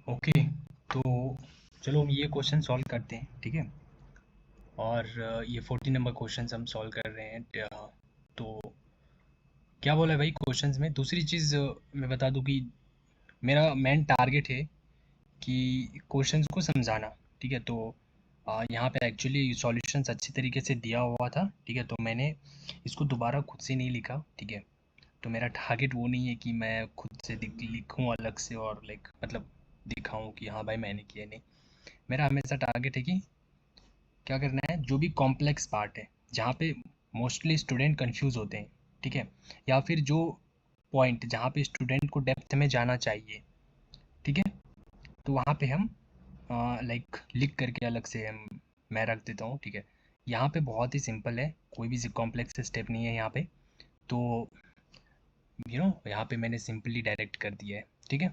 Okay, तो चलो हम ये क्वेश्चन सॉल्व करते हैं, ठीक है। और ये 40 नंबर क्वेश्चन हम सॉल्व कर रहे हैं। तो क्या बोला है भाई क्वेश्चंस में। दूसरी चीज़ मैं बता दूं कि मेरा मेन टारगेट है कि क्वेश्चंस को समझाना, ठीक है। तो यहाँ पे एक्चुअली सॉल्यूशंस अच्छी तरीके से दिया हुआ था, ठीक है। तो मैंने इसको दोबारा खुद से नहीं लिखा, ठीक है। तो मेरा टारगेट वो नहीं है कि मैं खुद से लिखूँ अलग से और लाइक मतलब दिखाऊं कि हाँ भाई मैंने किया। नहीं, मेरा हमेशा टारगेट है कि क्या करना है, जो भी कॉम्प्लेक्स पार्ट है जहाँ पे मोस्टली स्टूडेंट कंफ्यूज होते हैं, ठीक है, या फिर जो पॉइंट जहाँ पे स्टूडेंट को डेप्थ में जाना चाहिए, ठीक है, तो वहाँ पे हम लाइक लिख करके अलग से हम मैं रख देता हूँ, ठीक है। यहाँ पे बहुत ही सिंपल है, कोई भी कॉम्प्लेक्स स्टेप नहीं है यहाँ पे। तो यहाँ पे मैंने सिंपली डायरेक्ट कर दिया है, ठीक है।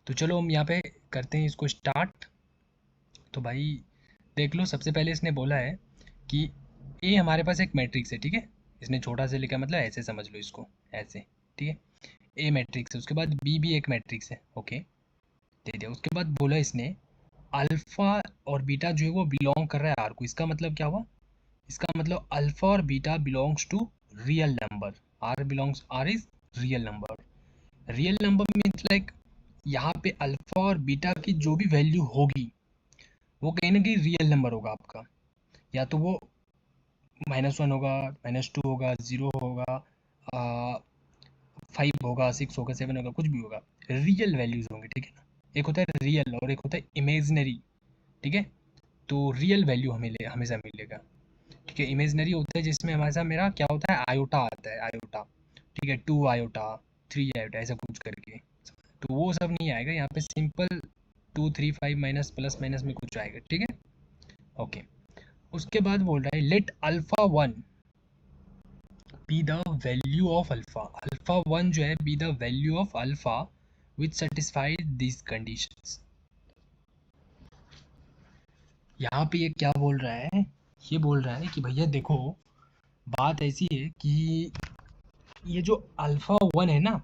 तो चलो हम यहाँ पे करते हैं इसको स्टार्ट। तो भाई देख लो, सबसे पहले इसने बोला है कि ए हमारे पास एक मैट्रिक्स है, ठीक है। इसने छोटा से लिखा, मतलब ऐसे समझ लो इसको, ऐसे, ठीक है। ए मैट्रिक्स है, उसके बाद बी भी एक मैट्रिक्स है, ओके, दे दिया। उसके बाद बोला इसने अल्फा और बीटा जो है वो बिलोंग कर रहा है आर को। इसका मतलब क्या हुआ, इसका मतलब अल्फा और beta belongs to real number. R is real number. Real number means like यहाँ पे अल्फा और बीटा की जो भी वैल्यू होगी वो कहीं ना कहीं रियल नंबर होगा आपका। या तो वो -1 होगा, -2 होगा, 0 होगा, 5 होगा, 6 होगा, 7 होगा, कुछ भी होगा, रियल वैल्यूज होंगे, ठीक है ना। एक होता है रियल और एक होता है इमेजनरी, ठीक है। तो रियल वैल्यू हमें हमेशा मिलेगा, ठीक है। इमेजनरी होता है जिसमें हमेशा मेरा क्या होता है, आयोटा आता है, आयोटा, ठीक है, 2 आयोटा, 3 आयोटा, ऐसा कुछ करके। तो वो सब नहीं आएगा यहाँ पे, सिंपल 2 3 5 माइनस प्लस माइनस में कुछ आएगा, ठीक है, ओके। उसके बाद बोल रहा है let alpha 1 be the value of alpha. Alpha 1 जो है be the value of alpha which satisfied this conditions. यहाँ पे ये क्या बोल रहा है, ये बोल रहा है कि भैया देखो, बात ऐसी है कि ये जो अल्फा 1 है ना,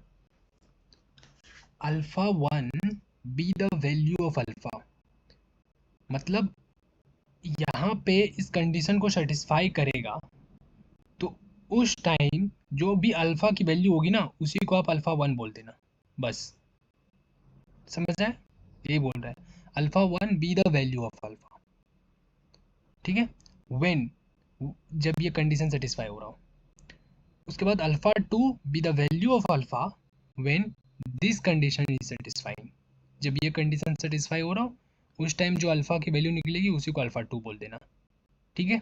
alpha 1 be the value of alpha, मतलब यहाँ पे इस कंडीशन को सेटिस्फाई करेगा। तो उस टाइम जो भी अल्फा की वैल्यू होगी ना, उसी को आप अल्फा 1 बोल देना, बस। समझ आए, यही बोल रहा है, alpha 1 be the value of alpha, ठीक है, व्हेन, जब ये कंडीशन सेटिस्फाई हो रहा हो। उसके बाद alpha 2 be the value of alpha when this condition is satisfying. जब ये कंडीशन सेटिस्फाई हो रहा हो उस टाइम जो अल्फा की वैल्यू निकलेगी उसी को अल्फा 2 बोल देना, ठीक है।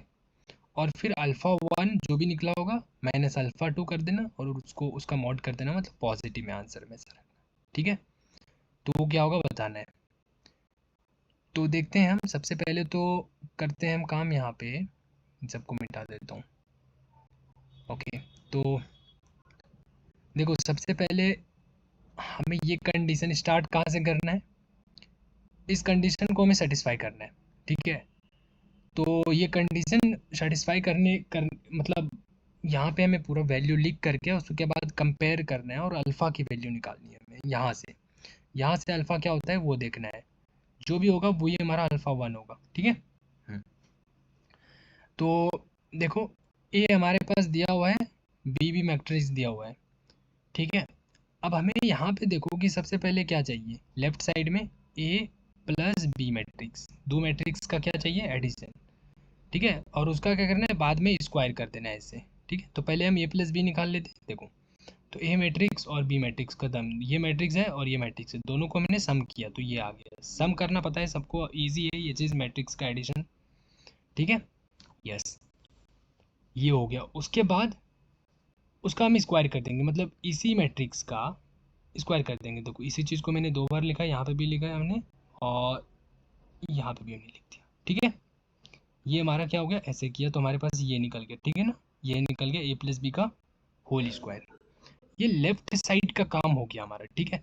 और फिर अल्फा 1 जो भी निकला होगा माइनस अल्फा 2 कर देना और उसको उसका मॉड कर देना, मतलब पॉजिटिव में आंसर में सर, ठीक है। तो वो क्या होगा बताना है। तो देखते हैं हम, सबसे पहले तो करते हैं हम काम, यहाँ पे इन सबको मिटा देता हूँ, ओके। तो देखो, सबसे पहले हमें ये कंडीशन स्टार्ट कहाँ से करना है, इस कंडीशन को हमें सेटिस्फाई करना है, ठीक है। तो ये कंडीशन सेटिस्फाई मतलब यहाँ पे हमें पूरा वैल्यू लिख करके उसके बाद कंपेयर करना है और अल्फ़ा की वैल्यू निकालनी है हमें। यहाँ से अल्फ़ा क्या होता है वो देखना है, जो भी होगा वो ये हमारा अल्फ़ा 1 होगा, ठीक है। तो देखो, ए हमारे पास दिया हुआ है, बी भी मैट्रिक्स दिया हुआ है, ठीक है। अब हमें यहाँ पे देखो कि सबसे पहले क्या चाहिए, लेफ्ट साइड में ए प्लस बी मैट्रिक्स, दो मैट्रिक्स का क्या चाहिए, एडिशन, ठीक है। और उसका क्या करना है, बाद में स्क्वायर कर देना है इससे, ठीक है। तो पहले हम ए प्लस बी निकाल लेते हैं, देखो। तो ए मैट्रिक्स और बी मैट्रिक्स का दम, ये मैट्रिक्स है और ये मैट्रिक्स है, दोनों को हमने सम किया तो ये आ गया। सम करना पता है सबको, ईजी है ये चीज़, मैट्रिक्स का एडिशन, ठीक है, यस, ये हो गया। उसके बाद उसका हम स्क्वायर कर देंगे, मतलब इसी मैट्रिक्स का स्क्वायर कर देंगे। देखो इसी चीज़ को मैंने 2 बार लिखा है, यहाँ पे भी लिखा है हमने और यहाँ पे भी हमने लिख दिया, ठीक है। ये हमारा क्या हो गया, ऐसे किया तो हमारे पास ये निकल गया, ठीक है ना, ये निकल गया ए प्लस बी का होल स्क्वायर। ये लेफ्ट साइड का काम हो गया हमारा, ठीक है।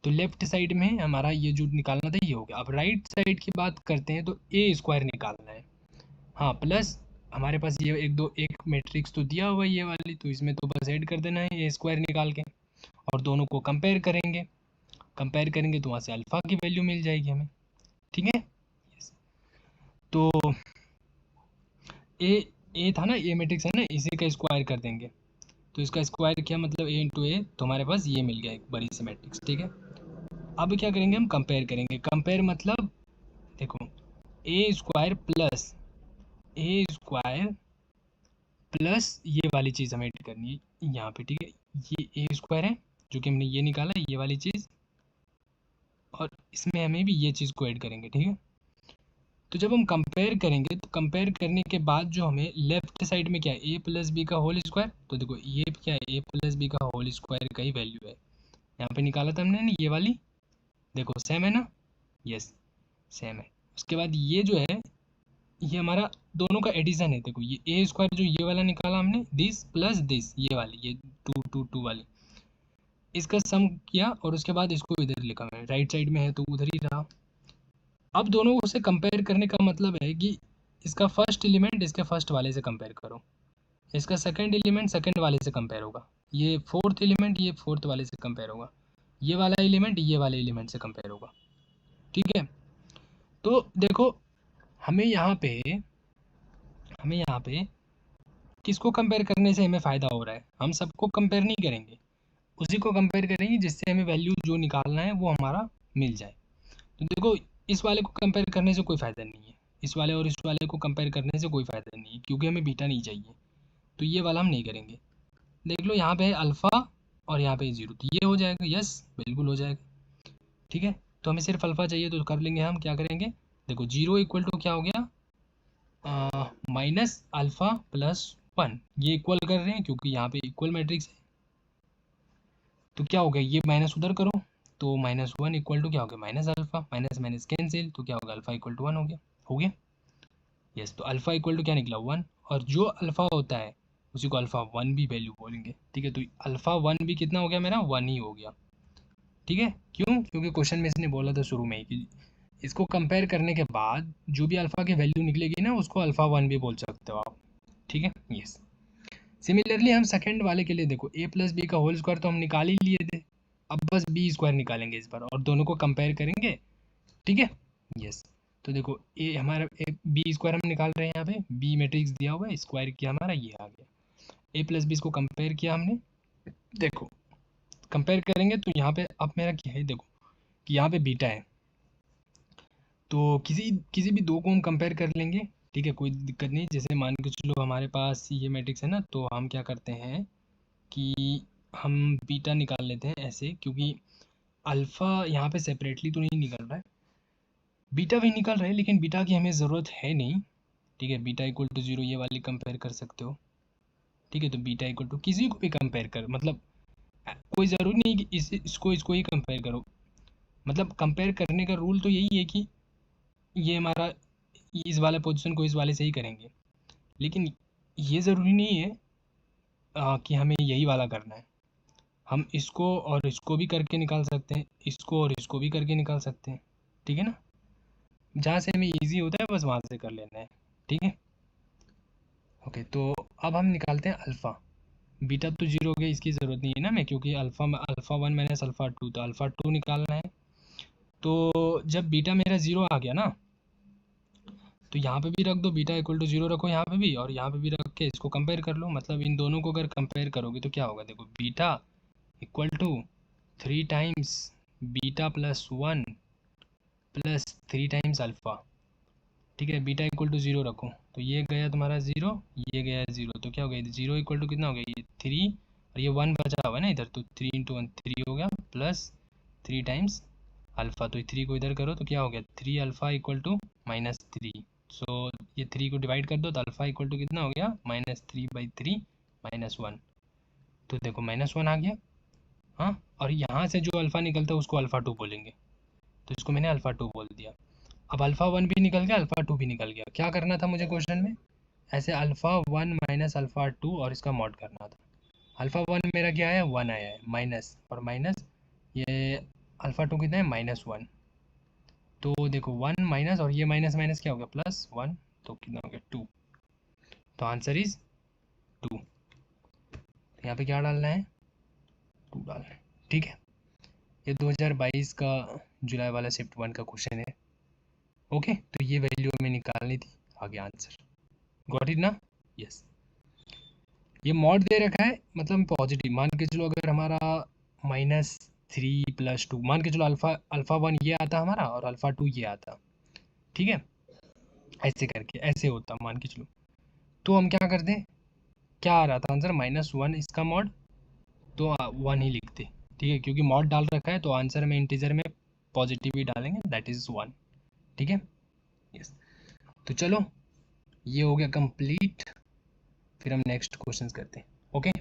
तो लेफ्ट साइड में हमारा ये जो निकालना था ये हो गया। अब राइट साइड की बात करते हैं तो ए स्क्वायर निकालना है, हाँ, प्लस हमारे पास ये एक मैट्रिक्स तो दिया हुआ है ये वाली, तो इसमें तो बस ऐड कर देना है ए स्क्वायर निकाल के और दोनों को कंपेयर करेंगे। कंपेयर करेंगे तो वहाँ से अल्फ़ा की वैल्यू मिल जाएगी हमें, ठीक है। तो ए था ना, ए मैट्रिक्स है ना, इसी का स्क्वायर कर देंगे। तो इसका स्क्वायर किया मतलब ए इंटू ए, तो हमारे पास ये मिल गया एक बड़ी सी मैट्रिक्स, ठीक है। अब क्या करेंगे हम, कंपेयर करेंगे। कंपेयर मतलब देखो ए स्क्वायर प्लस ये वाली चीज़ हमें ऐड करनी है यहाँ पे, ठीक है। ये ए स्क्वायर है जो कि हमने ये निकाला, ये वाली चीज़, और इसमें हमें भी ये चीज़ को ऐड करेंगे, ठीक है। तो जब हम कंपेयर करेंगे तो कंपेयर करने के बाद जो हमें लेफ्ट साइड में क्या है, ए प्लस बी का होल स्क्वायर, तो देखो ये क्या है, ए प्लस बी का होल स्क्वायर का ही वैल्यू है, यहाँ पे निकाला था हमने ना ये वाली, देखो सेम है ना, यस सेम है। उसके बाद ये जो है, ये हमारा दोनों का एडिशन है, देखो ये ए स्क्वायर जो ये वाला निकाला हमने, दिस प्लस दिस, ये वाली, ये 2 2 2 वाली, इसका सम किया और उसके बाद इसको इधर लिखा मैंने, राइट साइड में है तो उधर ही रहा। अब दोनों को से कंपेयर करने का मतलब है कि इसका फर्स्ट एलिमेंट इसके फर्स्ट वाले से कंपेयर करो, इसका सेकंड एलिमेंट सेकंड वाले से कंपेयर होगा, ये फोर्थ एलिमेंट ये फोर्थ वाले से कंपेयर होगा, ये वाला एलिमेंट ये वाले एलिमेंट से कंपेयर होगा, ठीक है। तो देखो हमें यहाँ पे किसको कंपेयर करने से हमें फ़ायदा हो रहा है, हम सबको कंपेयर नहीं करेंगे, उसी को कंपेयर करेंगे जिससे हमें वैल्यू जो निकालना है वो हमारा मिल जाए। तो देखो इस वाले को कंपेयर करने से कोई फ़ायदा नहीं है, इस वाले और इस वाले को कंपेयर करने से कोई फ़ायदा नहीं है, क्योंकि हमें बीटा नहीं चाहिए, तो ये वाला हम नहीं करेंगे। देख लो यहाँ पे है अल्फ़ा और यहाँ पे 0, तो ये हो जाएगा, यस बिल्कुल हो जाएगा, ठीक है। तो हमें सिर्फ अल्फ़ा चाहिए तो कर लेंगे, हम क्या करेंगे, देखो 0 इक्वल टू क्या हो गया, माइनस अल्फ़ा प्लस 1, ये इक्वल कर रहे हैं क्योंकि यहाँ पे इक्वल मैट्रिक्स है, तो क्या हो गया, ये माइनस उधर करो, तो -1 इक्वल टू क्या हो गया, minus alpha, minus minus cancel, तो क्या होगा, अल्फ़ा इक्वल टू 1 हो गया यस। तो अल्फ़ा इक्वल टू क्या निकला, 1, और जो अल्फ़ा होता है उसी को अल्फ़ा 1 भी वैल्यू बोलेंगे, ठीक है। तो अल्फ़ा 1 भी कितना हो गया मेरा, 1 ही हो गया, ठीक है। क्यों, क्योंकि क्वेश्चन में इसने बोला था शुरू में ही कि इसको कंपेयर करने के बाद जो भी अल्फ़ा की वैल्यू निकलेगी ना उसको अल्फ़ा 1 भी बोल सकते हो आप, ठीक है, यस। सिमिलरली हम सेकंड वाले के लिए देखो ए प्लस बी का होल स्क्वायर तो हम निकाल ही लिए थे, अब बस बी स्क्वायर निकालेंगे इस बार और दोनों को कंपेयर करेंगे, ठीक है, यस। तो देखो ए हमारा बी स्क्वायर हम निकाल रहे हैं, यहाँ पे बी मैट्रिक्स दिया हुआ है, स्क्वायर किया हमारा ये आ गया, ए प्लस बी इसको कंपेयर किया हमने, देखो कंपेयर करेंगे तो यहाँ पे अब मेरा क्या है, देखो कि यहाँ पे बीटा है, तो किसी किसी भी दो को हम कंपेयर कर लेंगे, ठीक है, कोई दिक्कत नहीं। जैसे मान के चलो हमारे पास ये मैट्रिक्स है ना, तो हम क्या करते हैं कि हम बीटा निकाल लेते हैं ऐसे, क्योंकि अल्फ़ा यहाँ पे सेपरेटली तो नहीं निकल रहा है, बीटा भी निकल रहा है लेकिन बीटा की हमें ज़रूरत है नहीं, ठीक है। बीटा इक्वल टू 0 ये वाली कंपेयर कर सकते हो, ठीक है। तो बीटा इक्वल टू किसी को भी कंपेयर कर, मतलब कोई ज़रूरी नहीं कि इसको ही कंपेयर करो, मतलब कंपेयर करने का रूल तो यही है कि ये हमारा इस वाले पोजीशन को इस वाले से ही करेंगे, लेकिन ये ज़रूरी नहीं है कि हमें यही वाला करना है, हम इसको और इसको भी करके निकाल सकते हैं, इसको और इसको भी करके निकाल सकते हैं, ठीक है ना। जहाँ से हमें इजी होता है बस वहाँ से कर लेना है, ठीक है। ओके, तो अब हम निकालते हैं अल्फ़ा, बीटा तो 0 हो गया, इसकी ज़रूरत नहीं है ना मैं, क्योंकि अल्फ़ा 1 माइनस अल्फ़ा 2, तो अल्फ़ा 2 निकालना है। तो जब बीटा मेरा 0 आ गया ना, तो यहाँ पे भी रख दो, बीटा इक्वल टू 0 रखो यहाँ पे भी, और यहाँ पे भी रख के इसको कंपेयर कर लो, मतलब इन दोनों को अगर कंपेयर करोगे तो क्या होगा, देखो beta equal to 3 times beta plus 1 plus 3 times alpha, ठीक है। बीटा इक्वल टू 0 रखो, तो ये गया तुम्हारा 0, ये गया 0, तो क्या हो गया, 0 इक्वल टू कितना हो गया, ये 3, और ये 1 बचा हुआ है ना इधर, तो 3 इंटू 1 3 हो गया, प्लस 3 टाइम्स अल्फ़ा, तो 3 को इधर करो तो क्या हो गया, 3 अल्फ़ा इक्वल टू -3, सो ये 3 को डिवाइड कर दो तो अल्फ़ा इक्वल टू कितना हो गया, -3/3 -1, तो देखो -1 आ गया, हाँ। और यहाँ से जो अल्फ़ा निकलता है उसको अल्फ़ा 2 बोलेंगे, तो इसको मैंने अल्फ़ा 2 बोल दिया। अब अल्फ़ा 1 भी निकल गया, अल्फ़ा 2 भी निकल गया, क्या करना था मुझे क्वेश्चन में, ऐसे अल्फ़ा 1 माइनस अल्फ़ा 2 और इसका मॉड करना था। अल्फ़ा 1 मेरा क्या है, 1 आया है, माइनस और माइनस, ये अल्फ़ा 2 कितना है, -1, तो देखो 1 माइनस और ये माइनस माइनस क्या हो गया, +1, तो कितना हो गया 2, तो आंसर इज 2, यहाँ पे क्या डालना है, 2 डालना है, ठीक है। ये 2022 का जुलाई वाला शिफ्ट 1 का क्वेश्चन है। ओके, तो ये वैल्यू हमें निकालनी थी, आगे आंसर। गॉट इट ना? यस। ये मॉड दे रखा है, मतलब पॉजिटिव। मान के चलो अगर हमारा -3 + 2, मान के चलो अल्फ़ा 1 ये आता हमारा और अल्फ़ा 2 ये आता, ठीक है, ऐसे करके ऐसे होता मान के चलो। तो हम क्या करते, क्या आ रहा था आंसर -1 इसका मॉड, तो 1 ही लिखते, ठीक है, क्योंकि मॉड डाल रखा है तो आंसर में इंटीजर में पॉजिटिव ही डालेंगे, दैट इज़ 1, ठीक है। यस, तो चलो ये हो गया कंप्लीट, फिर हम नेक्स्ट क्वेश्चन करते हैं। ओके।